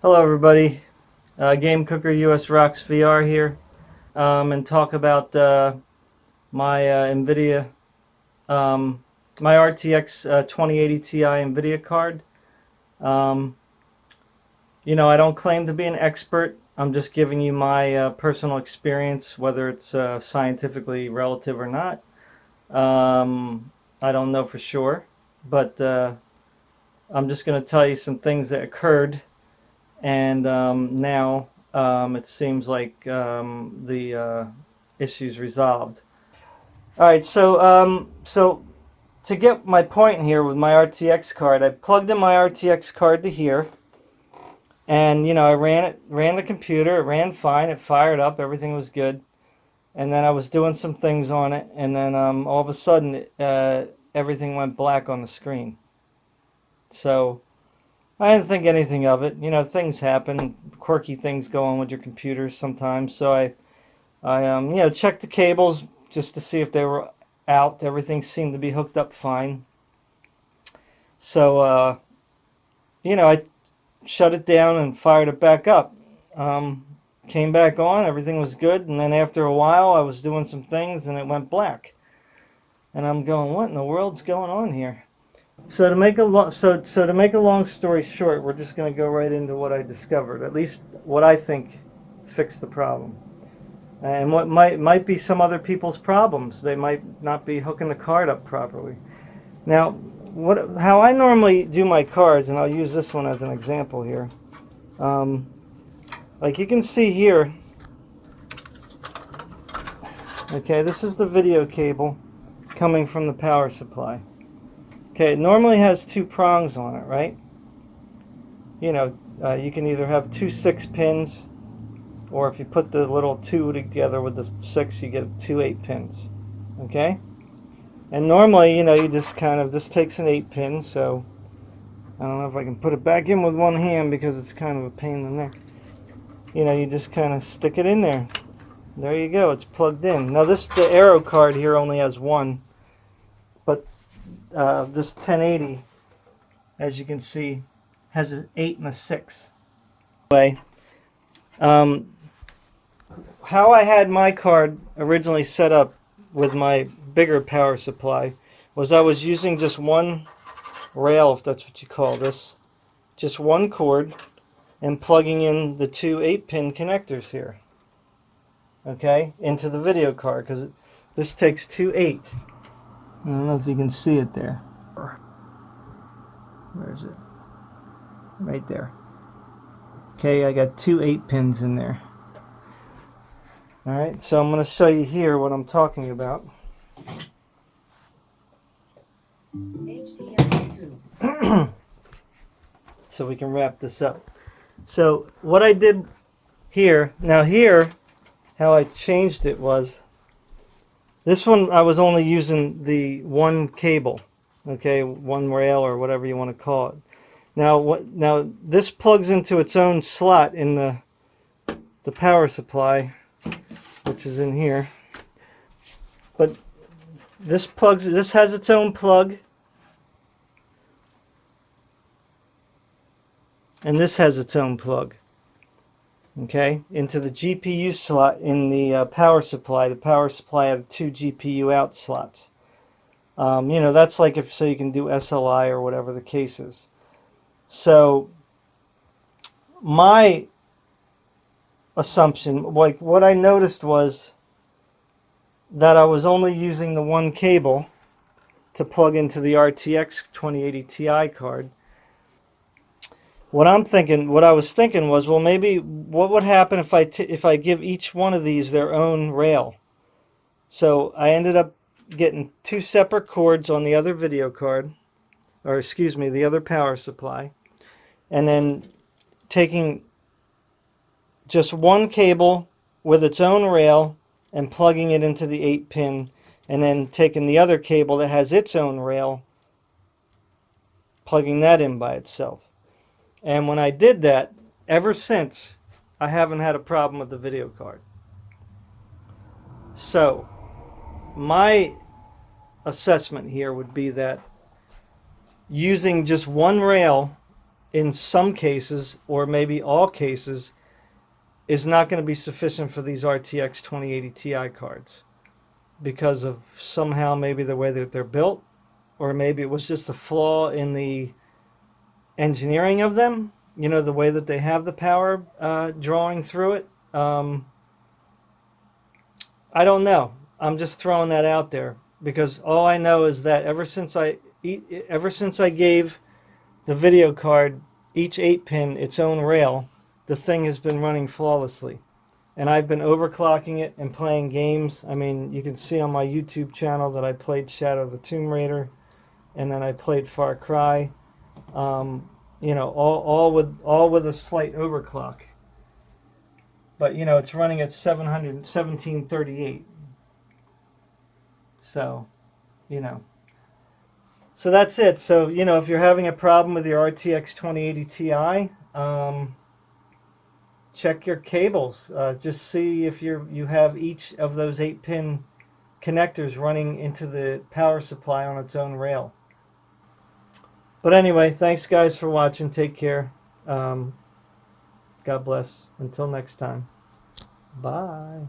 Hello everybody, Game Cooker US Rocks VR here, and talk about my NVIDIA, my RTX 2080 Ti NVIDIA card. Um, I don't claim to be an expert. I'm just giving you my personal experience, whether it's scientifically relative or not. I don't know for sure, but I'm just going to tell you some things that occurred. And now it seems like the issue's resolved. All right, so to get my point here with my RTX card, I plugged in my RTX card to here, and I ran the computer. It ran fine. It fired up. Everything was good. And then I was doing some things on it, and then all of a sudden, everything went black on the screen. So I didn't think anything of it. Things happen. Quirky things go on with your computers sometimes. So I checked the cables just to see if they were out. Everything seemed to be hooked up fine. So, I shut it down and fired it back up. Came back on. Everything was good. And then after a while, I was doing some things and it went black. And I'm going, what in the world's going on here? So to make a long story short, we're just going to go right into what I discovered. At least what I think fixed the problem, and what might be some other people's problems. They might not be hooking the card up properly. Now, how I normally do my cards, and I'll use this one as an example here. Like you can see here. Okay, this is the video cable coming from the power supply. Okay, it normally has two prongs on it, right? You can either have two 6 pins, or if you put the little 2 together with the 6, you get 2 8 pins. Okay? And normally, you just this takes an 8 pin, so I don't know if I can put it back in with one hand because it's kind of a pain in the neck. You just kind of stick it in there. There you go, it's plugged in. Now the Aero card here only has one, but this 1080, as you can see, has an 8 and a 6. Anyway, how I had my card originally set up with my bigger power supply was I was using just one rail, if that's what you call this, just one cord, and plugging in the two 8-pin connectors here, okay, into the video card, because this takes two 8. I don't know if you can see it there. Where is it? Right there. Okay, I got two 8 pins in there. Alright, so I'm going to show you here what I'm talking about. So we can wrap this up. So what I did here, now here, how I changed it was, this one I was only using the one cable, okay, one rail or whatever you want to call it. Now this plugs into its own slot in the power supply, which is in here. But this has its own plug, and this has its own plug. Okay, into the GPU slot in the power supply. The power supply had two GPU out slots. That's like so you can do SLI or whatever the case is. So my assumption, like what I noticed, was that I was only using the one cable to plug into the RTX 2080 Ti card. What I was thinking was, well, maybe what would happen if I give each one of these their own rail? So I ended up getting two separate cords on the other video card, or excuse me, the other power supply, and then taking just one cable with its own rail and plugging it into the 8-pin, and then taking the other cable that has its own rail, plugging that in by itself. And when I did that, ever since, I haven't had a problem with the video card. So, my assessment here would be that using just one rail in some cases, or maybe all cases, is not going to be sufficient for these RTX 2080 Ti cards because of somehow maybe the way that they're built, or maybe it was just a flaw in the engineering of them, you know, the way that they have the power drawing through it. I don't know. I'm just throwing that out there because all I know is that ever since I gave the video card each 8-pin its own rail, the thing has been running flawlessly. And I've been overclocking it and playing games. I mean, you can see on my YouTube channel that I played Shadow of the Tomb Raider, and then I played Far Cry. You know, all with a slight overclock. But you know, it's running at 1738. So, you know. So that's it. So, you know, if you're having a problem with your RTX 2080 Ti, check your cables. Just see if you have each of those 8-pin connectors running into the power supply on its own rail. But anyway, thanks guys for watching. Take care. God bless. Until next time. Bye.